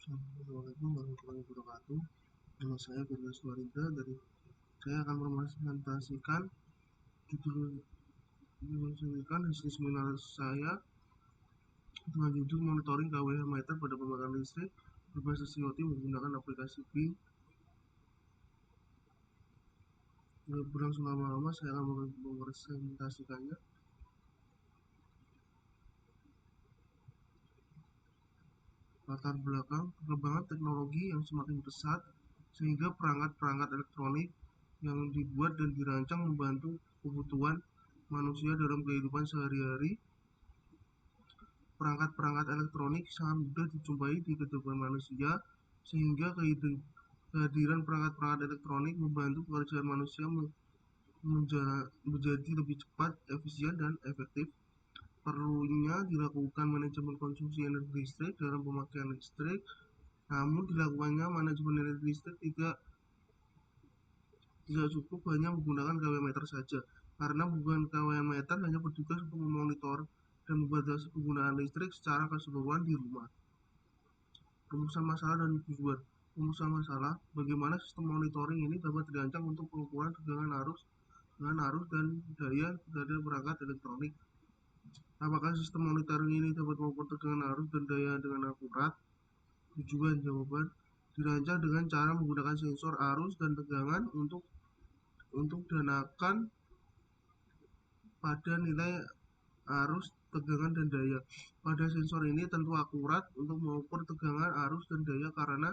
Assalamualaikum warahmatullahi wabarakatuh. Nama saya Firdaus Warida dari saya akan mempresentasikan hasil seminar saya dengan judul monitoring KWH meter pada pemakaian listrik berbasis IoT menggunakan aplikasi Bing. Berlangsung lama-lama saya akan mempresentasikannya. Latar belakang perkembangan teknologi yang semakin pesat sehingga perangkat-perangkat elektronik yang dibuat dan dirancang membantu kebutuhan manusia dalam kehidupan sehari-hari. Perangkat-perangkat elektronik sangat mudah dijumpai di kehidupan manusia, sehingga kehadiran perangkat-perangkat elektronik membantu pekerjaan manusia menjadi lebih cepat, efisien, dan efektif. Perlunya dilakukan manajemen konsumsi energi listrik dalam pemakaian listrik, namun dilakukannya manajemen energi listrik tidak cukup hanya menggunakan KW meter saja, karena bukan KW meter hanya bertugas untuk memonitor dan membatasi penggunaan listrik secara keseluruhan di rumah. Rumusan masalah dan tujuan. Rumusan masalah: bagaimana sistem monitoring ini dapat dirancang untuk pengukuran tegangan arus dan daya pada perangkat elektronik. Apakah sistem monitoring ini dapat mengukur tegangan arus dan daya dengan akurat? Tujuan. Jawaban: dirancang dengan cara menggunakan sensor arus dan tegangan untuk danakan pada nilai arus, tegangan, dan daya. Pada sensor ini tentu akurat untuk mengukur tegangan, arus, dan daya karena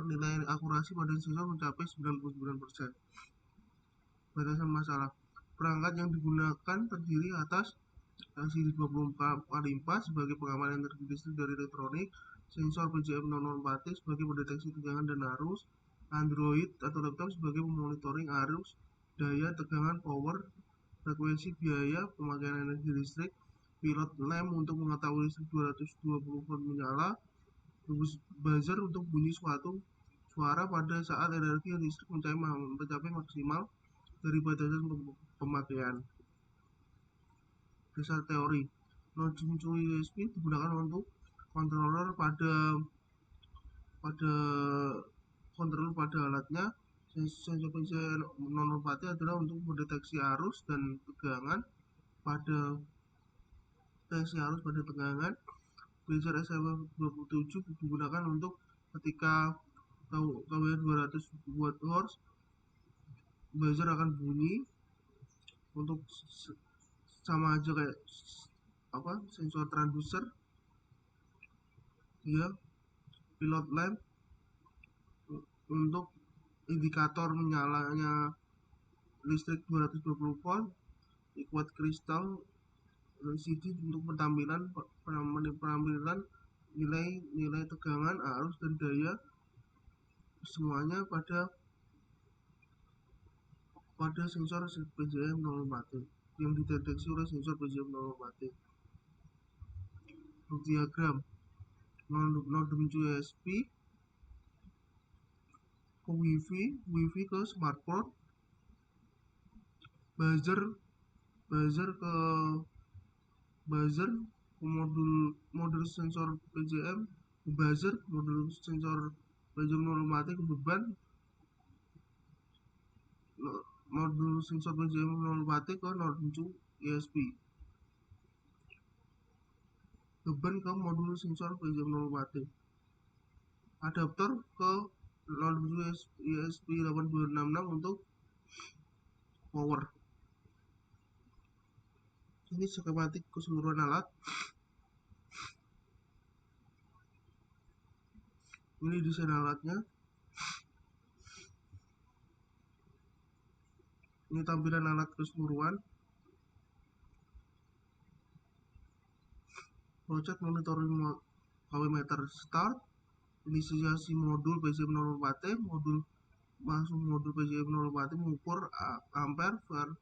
nilai akurasi pada sensor mencapai 99%. Batasan masalah: perangkat yang digunakan terdiri atas LCD 24x4 sebagai pengaman energi listrik dari elektronik, sensor PJM 004T sebagai pendeteksi tegangan dan arus, Android atau laptop sebagai memonitoring arus, daya, tegangan, power, frekuensi, biaya pemakaian energi listrik, pilot lamp untuk mengetahui listrik 220 volt menyala, buzzer untuk bunyi suatu suara pada saat energi listrik mencapai maksimal dari batasan pemakaian. Dasar teori: non-junction USB digunakan untuk controller pada alatnya. Sensor PJM 004T adalah untuk mendeteksi arus dan tegangan pada Buzzer SM27 digunakan untuk ketika KW 200 Wh, buzzer akan bunyi untuk sama aja kayak sensor transducer. Pilot lamp untuk indikator menyalanya listrik 220 volt. Liquid crystal LCD untuk penampilan nilai tegangan, arus, dan daya, semuanya pada sensor PJM 004T yang dideteksi oleh sensor PJM 004T. Diagram: modem USB ke Wi-Fi ke smartphone, buzzer ke modul sensor PJM, modul sensor PJM 004T ke beban, modul sensor PJM 004T ke node USB, beban ke modul sensor PJM 004T, adaptor ke node USB 8266 untuk power. Ini skematik keseluruhan alat. Ini desain alatnya. Ini tampilan alat keseluruhan. Proses monitoring KW meter start. Inisiasi modul PJM 004T. Modul PJM 004T mengukur ampere per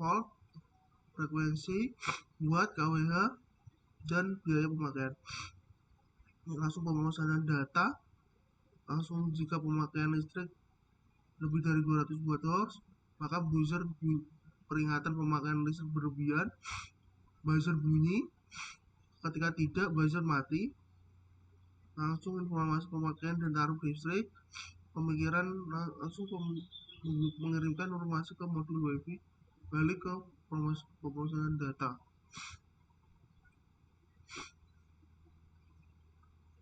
volt, frekuensi, watt, kWh, dan biaya pemakaian. Langsung pemesanan data. Langsung jika pemakaian listrik lebih dari 200 Wh, maka buzzer peringatan pemakaian listrik berlebihan, buzzer bunyi. Ketika tidak, buzzer mati. Langsung informasi pemakaian dan taruh listrik. Pemikiran langsung mengirimkan informasi ke modul WiFi, balik ke pemrosesan data.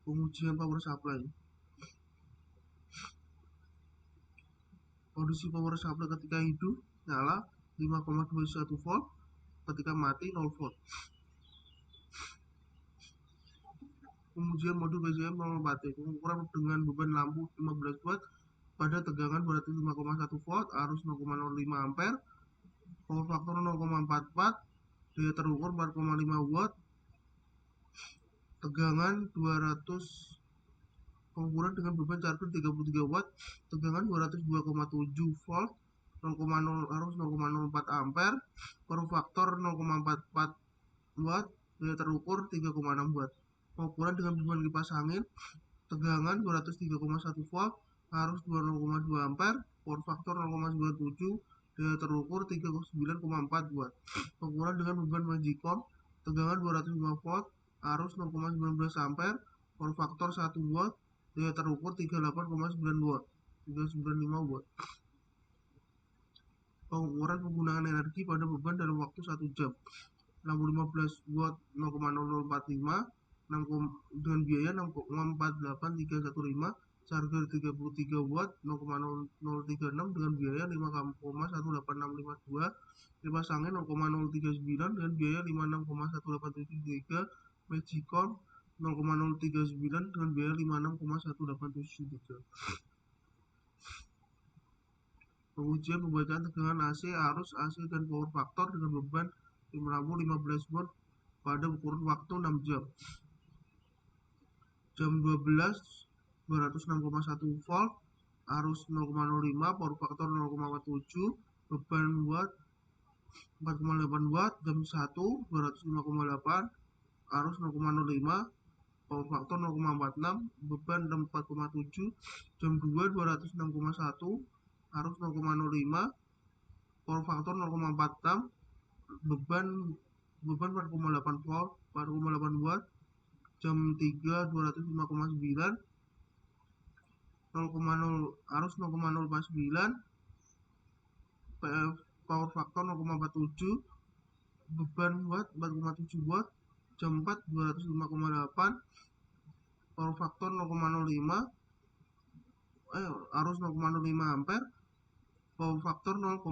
Pengujian power supply. Kondisi power supply ketika hidup nyala 5,21 volt, ketika mati 0 volt. Pengujian modul PCM 04, pengukuran dengan beban lampu 15 watt pada tegangan 205,1 volt, arus 0,05 ampere, power factor 0,44, daya terukur 4,5 watt, tegangan 200, pengukuran dengan beban charger 33 watt, tegangan 202,7 volt, 0,0 arus 0,04 ampere, power factor 0,44 watt, daya terukur 3,6 watt. Pengukuran dengan beban kipas angin, tegangan 203,1 volt, arus 0,2 ampere, power factor 0,97, daya terukur 39,4 watt. Pengukuran dengan beban magicom, tegangan 205 volt, arus 0,19 ampere, power factor 1 watt, daya terukur 38,9 watt, 395 watt. Pengukuran penggunaan energi pada beban dalam waktu 1 jam. Lampu 15 watt 0,0045 dengan biaya 6,48315, charger 33 watt 0,0036 dengan biaya 5,18652, kipas angin 0,039 dengan biaya 56,1873, magicom 0,039 dengan biaya 56,1873. Pengujian pembacaan tegangan AC, arus AC dan power factor dengan beban lampu 15 watt pada kurun waktu 6 jam. Jam 12 206,1 volt, arus 0,05, power factor 0,47, beban watt 4,8 watt. Jam 1 205,8, arus 0,05, power factor 0,46, beban 4,7. Jam 2 206,1, arus 0,05, power factor 0,46, beban 4,8 volt, 4,8 watt. Jam 3 205,9, 0,0 arus 0,049, power factor 0,47, beban watt 4,7 watt. Jam 4 205,8, power factor 0,05, arus 0,05 ampere, power factor 0,47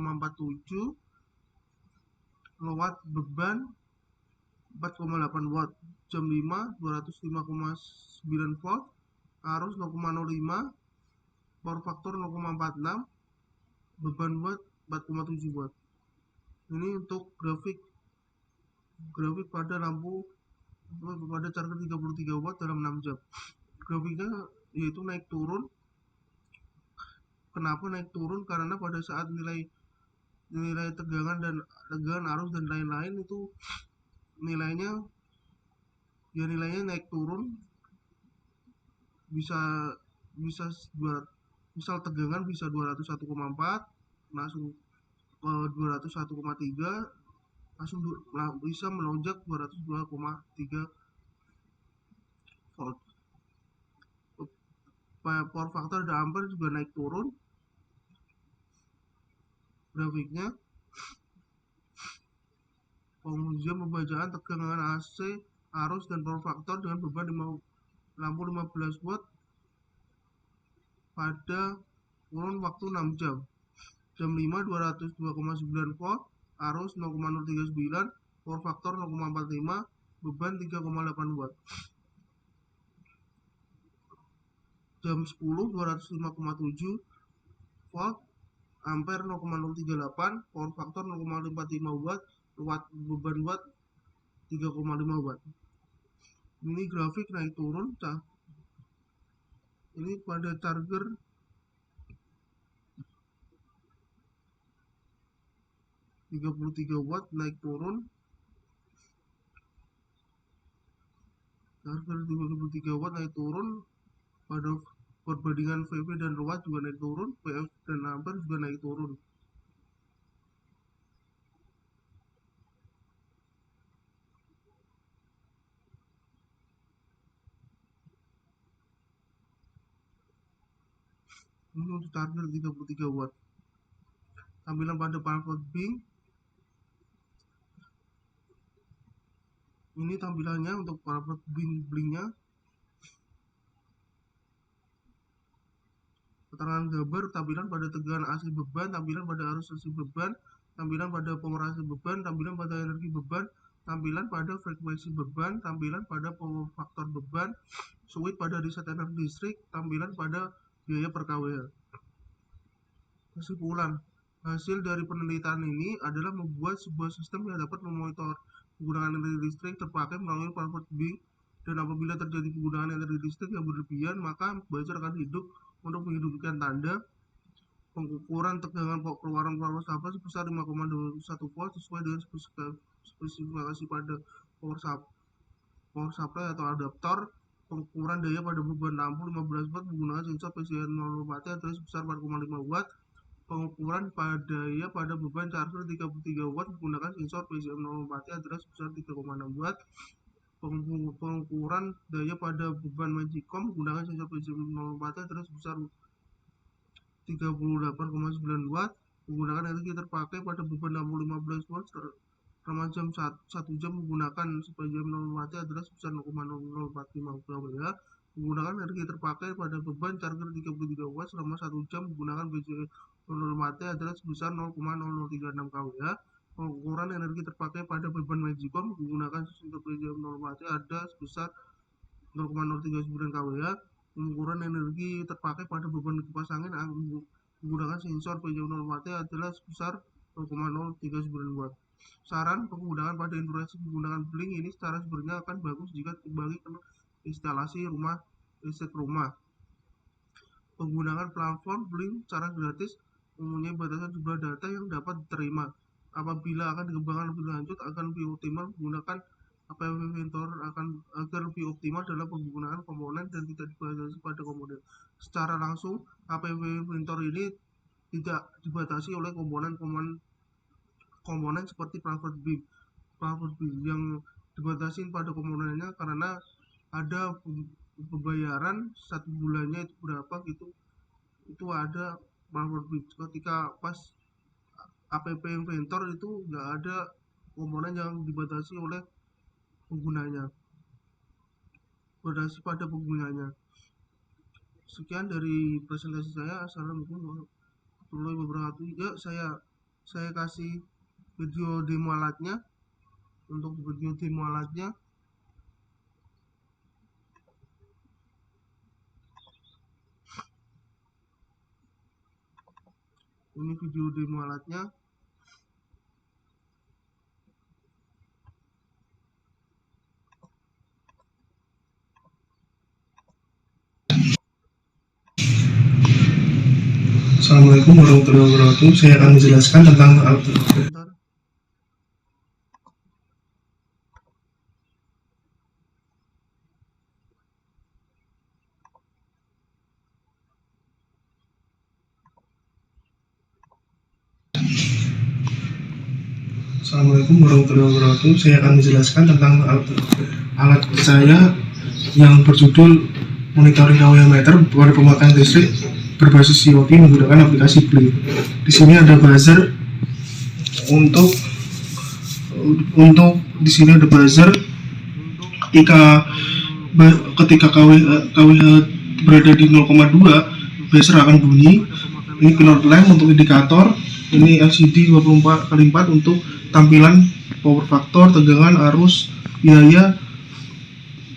watt, beban 4,8 watt. Jam 5 205,9 volt, arus 0,05, power factor 0,46, beban watt 4,7 watt. Ini untuk grafik pada lampu pada charger 33 watt dalam 6 jam. Grafiknya yaitu naik turun. Kenapa naik turun? Karena pada saat nilai tegangan arus dan lain-lain itu nilainya naik turun, bisa misal tegangan bisa 201,4 langsung ke 201,3, langsung bisa melonjak 202,3 volt. Power factor dan ampere juga naik turun. Grafiknya pengujian pembacaan tegangan AC, arus dan power factor dengan beban lampu 15 watt pada kurun waktu 6 jam. Jam 5 202,9 volt, arus 0,039, power factor 0,45, beban 3,8 watt. Jam 10 205,7 volt, ampere 0,038, power factor 0,55 watt, beban watt 3,5 watt. Ini grafik naik turun. Ini pada charger 33 watt naik turun. Charger 33 watt naik turun. Pada perbandingan VV dan watt juga naik turun, PF dan ampere juga naik turun. Ini untuk charger 33 watt. Tampilan pada pivot blink ini tampilannya untuk pivot blinknya. Keterangan gambar, tampilan pada tegangan AC beban, tampilan pada arus AC beban, tampilan pada power AC beban, tampilan pada energi beban, tampilan pada frekuensi beban, tampilan pada power faktor beban, switch pada reset energi listrik, tampilan pada biaya per kWh. Kesimpulan, hasil dari penelitian ini adalah membuat sebuah sistem yang dapat memonitor penggunaan energi listrik terpakai melalui pivot blink, dan apabila terjadi penggunaan energi listrik yang berlebihan, maka buzzer akan hidup untuk menghidupkan tanda. Pengukuran tegangan keluaran power supply sebesar 5,21 volt sesuai dengan spesifikasi pada power supply atau adaptor. Pengukuran daya pada beban lampu 15 watt menggunakan sensor PCM 0 adalah sebesar 4,5 watt. Pengukuran daya pada beban charger 33 watt menggunakan sensor PCM 0 adalah sebesar 3,6 watt. Pengukuran daya pada beban Magicom menggunakan sensor PCM 0 adalah sebesar 38,9 watt. Menggunakan energi terpakai pada beban lampu 15 watt selama 1 jam menggunakan PCM 0 adalah sebesar 0,0045 kWh. Menggunakan energi terpakai pada beban charger 33 watt selama 1 jam menggunakan PCM 0 adalah sebesar 0,0036 kWh. Pengukuran energi terpakai pada beban Magicom menggunakan sensor PCM 0 ada sebesar 0,039 kWh. Pengukuran energi terpakai pada beban kipas angin menggunakan sensor PCM 0 adalah sebesar 0,039 watt. Saran penggunaan pada infrastruktur menggunakan blink ini secara sebenarnya akan bagus jika kembali ke instalasi listrik rumah. Penggunaan platform blink secara gratis mempunyai batasan jumlah data yang dapat diterima. Apabila akan dikembangkan lebih lanjut, akan lebih optimal menggunakan APV Inventor agar lebih optimal dalam penggunaan komponen dan tidak dibatasi pada komponen. Secara langsung, APV Inventor ini tidak dibatasi oleh komponen seperti pivot blink yang dibatasi pada komponennya karena ada pembayaran 1 bulannya itu berapa gitu, itu ada pivot blink. Ketika pas APV Inventor itu nggak ada komponen yang dibatasi oleh penggunanya, berdasar pada penggunanya. Sekian dari presentasi saya. Assalamualaikum warahmatullahi wabarakatuh. Ya, saya kasih video demo alatnya. Untuk video demo alatnya, ini video demo alatnya. Assalamualaikum warahmatullahi wabarakatuh. Saya akan menjelaskan tentang alat. Assalamualaikum warahmatullahi wabarakatuh. Saya akan menjelaskan tentang alat saya yang berjudul monitoring KWH meter pada pemakaian listrik berbasis IoT menggunakan aplikasi Blink. Di sini ada buzzer untuk di sini ada buzzer ketika KWH berada di 0,2, buzzer akan bunyi. Ini pilot lamp untuk indikator, ini LCD 24x4 untuk tampilan power faktor, tegangan, arus, biaya,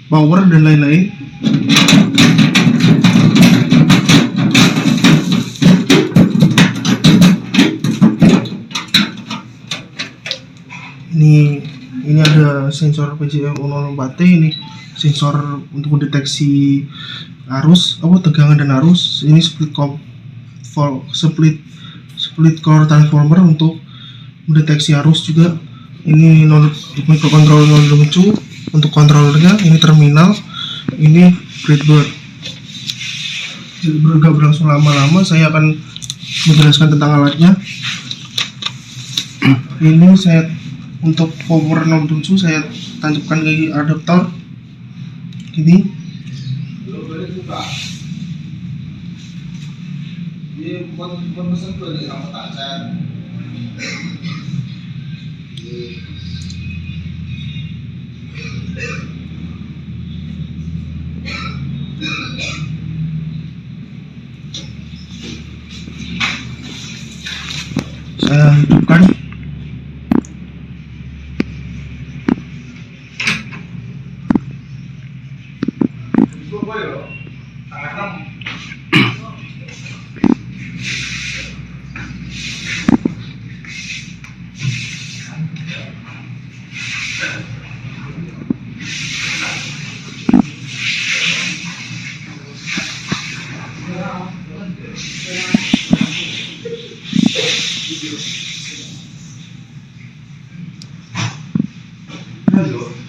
power, dan lain-lain. Ini ada sensor PCM 04T, ini sensor untuk mendeteksi arus, tegangan dan arus. Ini split core transformer untuk mendeteksi arus juga. Ini microcontroller lucu untuk kontrolernya. Ini terminal, ini breadboard. Gak berlangsung lama-lama, saya akan menjelaskan tentang alatnya. Ini saya untuk power lucu saya tancapkan ke adaptor ini. Iya, buat pesen tuh di sama tacan. Saya hidupkan. Itu boleh loh. Tangan enam.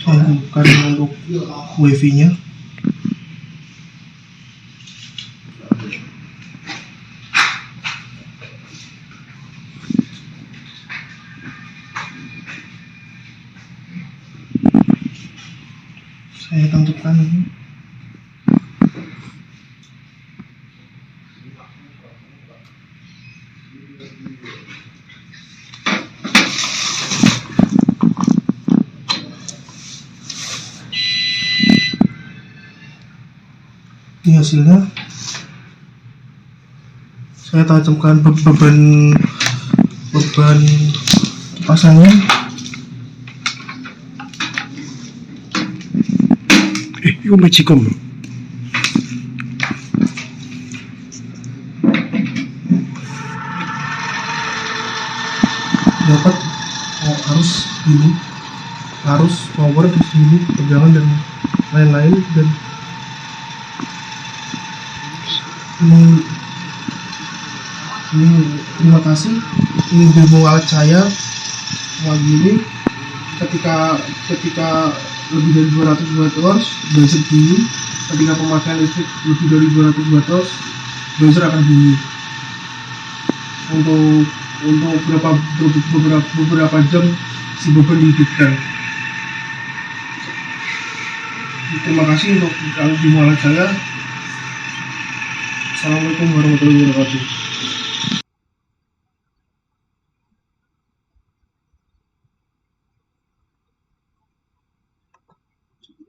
Saya hidupkan untuk wifi-nya. Saya tentukan ini. Ini hasilnya. Saya tajamkan beban pasangnya. 이거 뭐 지금 dapat arus ini, arus power di sini, tegangan dan lain-lain. Dan ini terima kasih. Ini demo alat saya lagi ini ketika lebih dari 200 watt buzzer bunyi. Ketika pemakaian listrik lebih dari 200 watt buzzer akan bunyi. Untuk beberapa jam si beban dihidupkan. Terima kasih untuk demo alat saya. Assalamualaikum warahmatullahi wabarakatuh.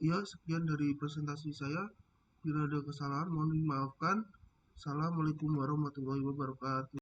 Ya, sekian dari presentasi saya. Bila ada kesalahan mohon dimaafkan. Assalamualaikum warahmatullahi wabarakatuh.